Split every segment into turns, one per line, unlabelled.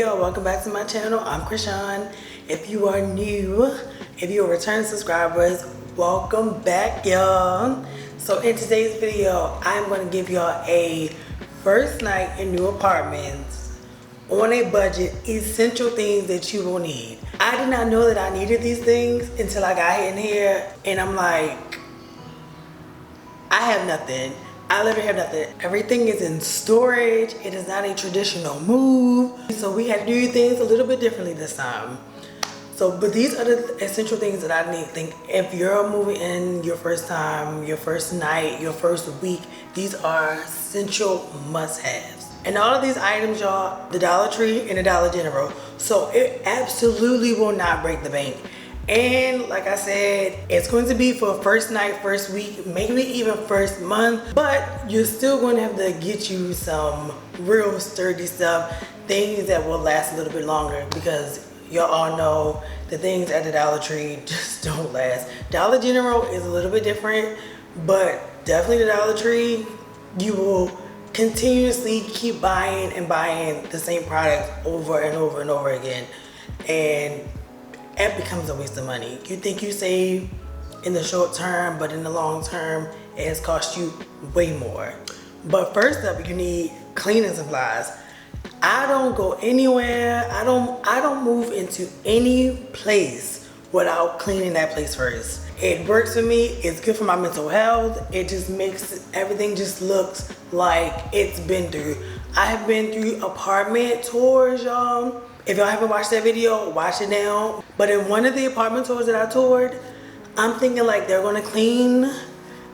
y'all, welcome back to my channel. I'm Crisean. If you are new, if you're a return subscribers, welcome back y'all. So in today's video, I'm going to give y'all a first night in new apartments on a budget, essential things that you will need. I did not know that I needed these things until I got in here and I'm like, I have nothing. I literally have nothing. Everything is in storage. It is not a traditional move. So we had to do things a little bit differently this time. So, but these are the essential things that I need to think. If you're moving in your first time, your first night, your first week, these are essential must-haves. And all of these items, y'all, the Dollar Tree and the Dollar General. So it absolutely will not break the bank. And like I said, it's going to be for first night, first week, maybe even first month, but you're still going to have to get you some real sturdy stuff, things that will last a little bit longer, because y'all all know the things at the Dollar Tree just don't last. Dollar General is a little bit different, but definitely the Dollar Tree, you will continuously keep buying and buying the same product over and over and over again. And it becomes a waste of money. You think you save in the short term, but in the long term, it has cost you way more. But first up, you need cleaning supplies. I don't go anywhere. I don't move into any place without cleaning that place first. It works for me. It's good for my mental health. It just makes everything just looks like it's been through. I have been through apartment tours, y'all. If y'all haven't watched that video, watch it now. But in one of the apartment tours that I toured, I'm thinking like they're gonna clean.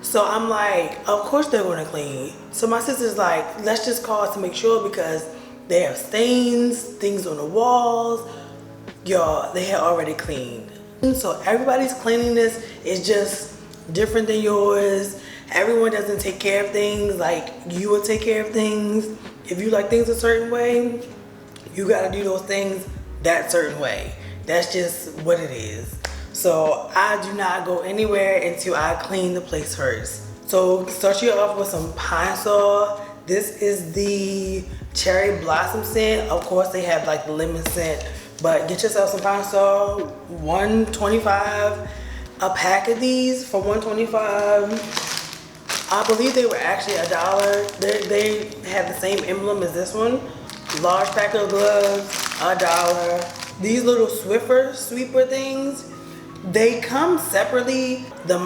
So I'm like, of course they're gonna clean. So my sister's like, let's just call to make sure, because they have stains, things on the walls. Y'all, they had already cleaned. So everybody's cleanliness is just different than yours. Everyone doesn't take care of things like you will take care of things. If you like things a certain way, you gotta do those things that certain way. That's just what it is. So I do not go anywhere until I clean the place first. So start you off with some pine sol. This is the cherry blossom scent. Of course they have like the lemon scent, but get yourself some pine sol, $1.25 a pack of these for $1.25. I believe they were actually $1. They have the same emblem as this one. Large pack of gloves, $1. These little Swiffer sweeper things, they come separately. The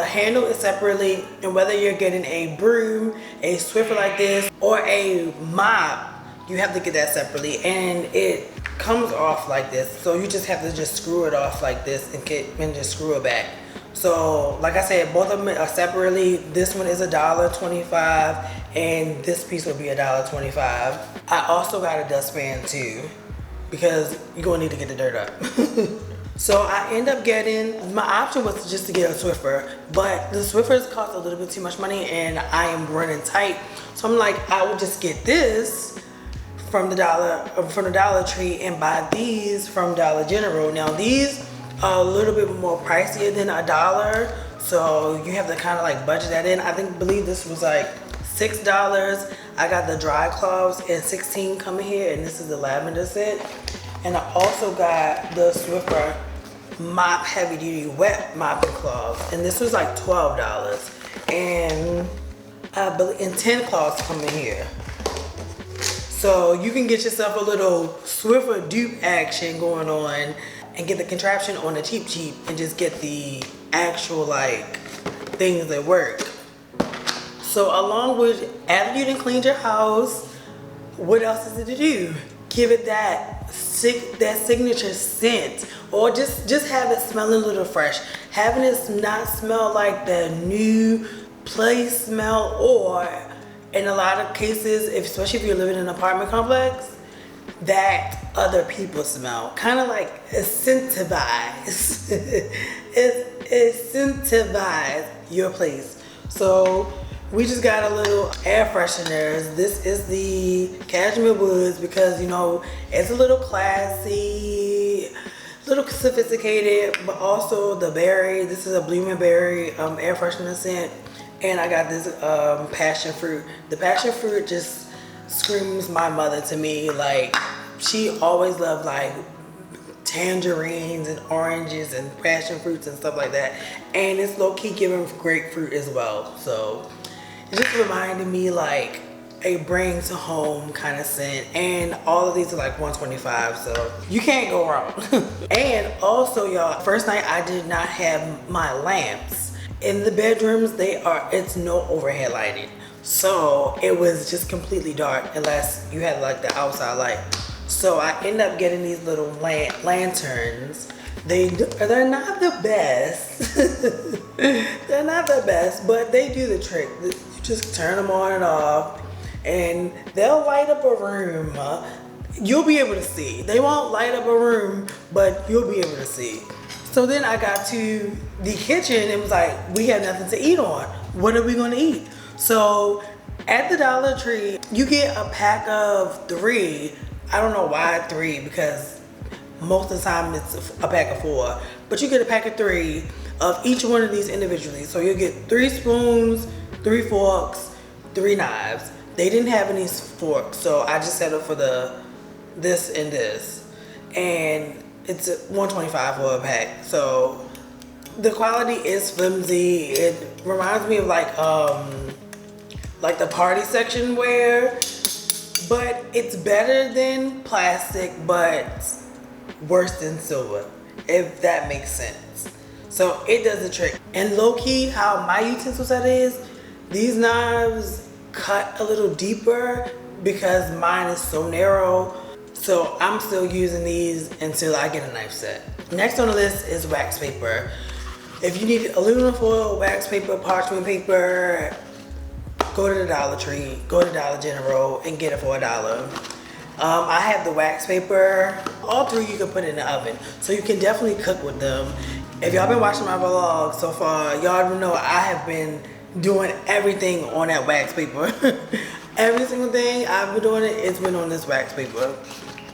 handle is separately, and whether you're getting a broom, a Swiffer like this, or a mop, you have to get that separately, and it comes off like this. So you just have to just screw it off like this and just screw it back. So like I said, both of them are separately. This one is $1.25 and this piece will be $1.25. I also got a dustpan too, because you're gonna need to get the dirt up. So I end up getting, my option was just to get a Swiffer, but the Swiffers cost a little bit too much money and I am running tight. So I'm like, I will just get this from the Dollar Tree and buy these from Dollar General. Now these are a little bit more pricier than $1, so you have to kind of like budget that in. I believe this was like $6. I got the dry cloths and 16 coming here, and this is the lavender scent. And I also got the Swiffer mop heavy duty wet mopping cloths, and this was like $12. And I believe 10 cloths come in here. So you can get yourself a little Swiffer dupe action going on and get the contraption on the cheap and just get the actual like things that work. So along with, after you done cleaned your house, what else is it to do? Give it that signature scent, or just have it smell a little fresh. Having it not smell like the new place smell, or in a lot of cases, especially if you're living in an apartment complex, that other people smell. Kind of like incentivize. Incentivize your place. So we just got a little air fresheners. This is the Cashmere Woods, because you know it's a little classy, a little sophisticated, but also the berry. This is a blooming berry air freshener scent, and I got this passion fruit. The passion fruit just screams my mother to me. Like she always loved like tangerines and oranges and passion fruits and stuff like that. And it's low-key giving grapefruit as well. So it just reminded me like a bring to home kind of scent. And all of these are like $125, so you can't go wrong. And also y'all, first night I did not have my lamps. In the bedrooms, it's no overhead lighting. So it was just completely dark unless you had like the outside light. So I end up getting these little lanterns. They're not the best. They're not the best, but they do the trick. You just turn them on and off, and they'll light up a room. You'll be able to see. They won't light up a room, but you'll be able to see. So then I got to the kitchen and was like, we have nothing to eat on. What are we gonna eat? So at the Dollar Tree, you get a pack of 3. I don't know why 3, because most of the time it's a pack of 4. But you get a pack of 3 of each one of these individually. So you'll get 3 spoons, 3 forks, 3 knives. They didn't have any forks, so I just settled for this and this. And it's $125 for a pack. So the quality is flimsy. It reminds me of like the party section wear. But it's better than plastic, but worse than silver, if that makes sense. So it does the trick. And low-key, how my utensil set is, these knives cut a little deeper because mine is so narrow. So I'm still using these until I get a knife set. Next on the list is wax paper. If you need aluminum foil, wax paper, parchment paper, go to the Dollar Tree, go to Dollar General, and get it for $1. I have the wax paper. All 3 you can put in the oven, so you can definitely cook with them. If y'all been watching my vlog so far, y'all know I have been doing everything on that wax paper. Every single thing I've been doing, it's been on this wax paper.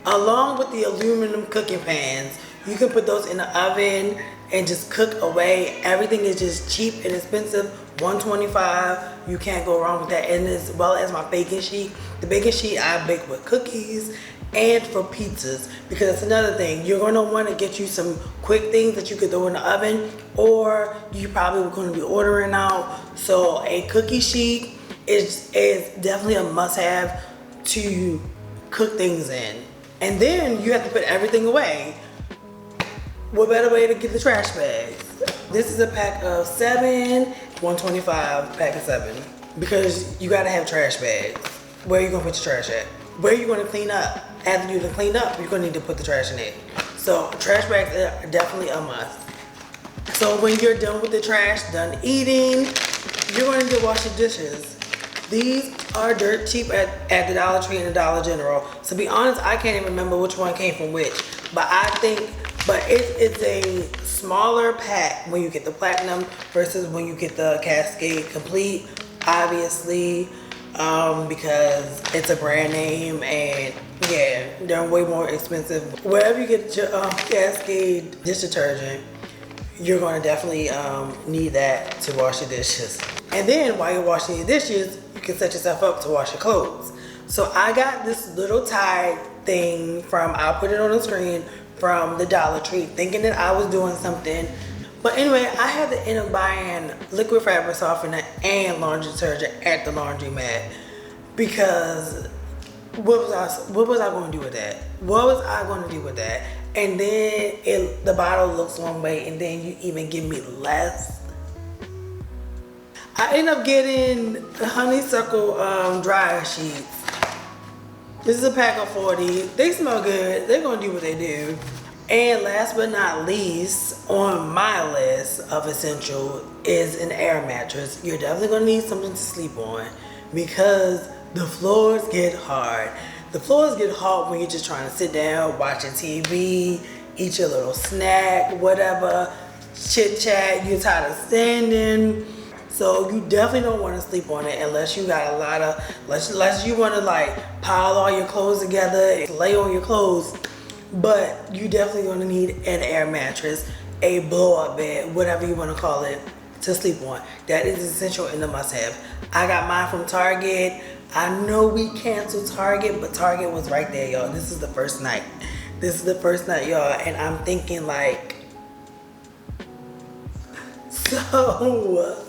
Along with the aluminum cooking pans, you can put those in the oven and just cook away. Everything is just cheap and expensive. $125, you can't go wrong with that. And as well as my baking sheet. The baking sheet I bake with cookies and for pizzas, because that's another thing. You're gonna wanna get you some quick things that you could throw in the oven, or you probably were gonna be ordering out. So a cookie sheet is definitely a must-have to cook things in. And then you have to put everything away. What better way to get the trash bags? This is a pack of 7, $125 pack of 7, because you gotta have trash bags. Where are you gonna put your trash at? Where are you gonna clean up? After you clean up, you're gonna need to put the trash in it. So trash bags are definitely a must. So when you're done with the trash, done eating, you're gonna need to wash your dishes. These are dirt cheap at the Dollar Tree and the Dollar General. To be honest, I can't even remember which one came from which, but it's a smaller pack when you get the platinum versus when you get the Cascade Complete, obviously, because it's a brand name, and yeah, they're way more expensive. Wherever you get your Cascade dish detergent, you're gonna definitely need that to wash your dishes. And then while you're washing your dishes, you can set yourself up to wash your clothes. So I got this little Tide thing I'll put it on the screen, from the Dollar Tree, thinking that I was doing something. But anyway, I had to end up buying liquid fabric softener and laundry detergent at the laundromat, because what was I going to do with that? What was I going to do with that? And then the bottle looks one way, and then you even give me less. I end up getting the honeysuckle dryer sheets. This is a pack of 40. They smell good. They're gonna do what they do. And last but not least, on my list of essential is an air mattress. You're definitely gonna need something to sleep on, because the floors get hard. The floors get hard when you're just trying to sit down, watching TV, eat your little snack, whatever, chit chat. You're tired of standing. So you definitely don't want to sleep on it unless you got unless you want to like pile all your clothes together and lay on your clothes. But you definitely going to need an air mattress, a blow-up bed, whatever you want to call it, to sleep on. That is essential and a must-have. I got mine from Target. I know we canceled Target, but Target was right there, y'all. This is the first night. This is the first night, y'all, and I'm thinking like, so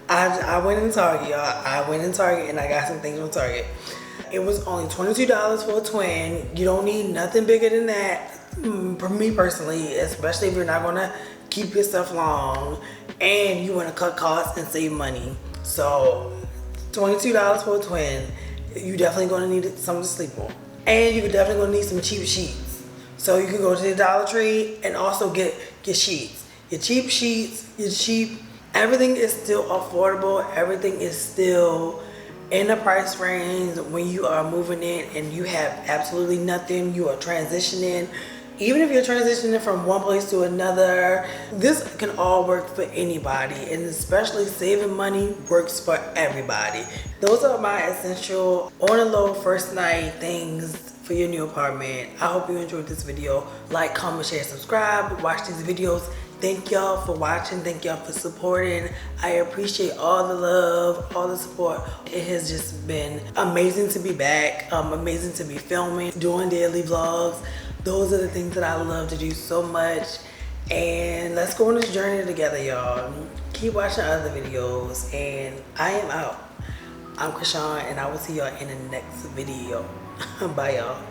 I went in Target, y'all. I went in Target and I got some things from Target. It was only $22 for a twin. You don't need nothing bigger than that, for me personally, especially if you're not gonna keep your stuff long and you wanna cut costs and save money. So $22 for a twin. You definitely gonna need something to sleep on. And you're definitely gonna need some cheap sheets. So you can go to the Dollar Tree and also get sheets. Your cheap sheets, your cheap, everything is still affordable. Everything is still in the price range when you are moving in and you have absolutely nothing. You are transitioning. Even if you're transitioning from one place to another, this can all work for anybody, and especially saving money works for everybody. Those are my essential on the low first night things for your new apartment. I hope you enjoyed this video. Like, comment, share, subscribe, watch these videos. Thank y'all for watching. Thank y'all for supporting. I appreciate all the love, all the support. It has just been amazing to be back, amazing to be filming, doing daily vlogs. Those are the things that I love to do so much. And let's go on this journey together, y'all. Keep watching other videos, and I am out. I'm Crisean, and I will see y'all in the next video. Bye, y'all.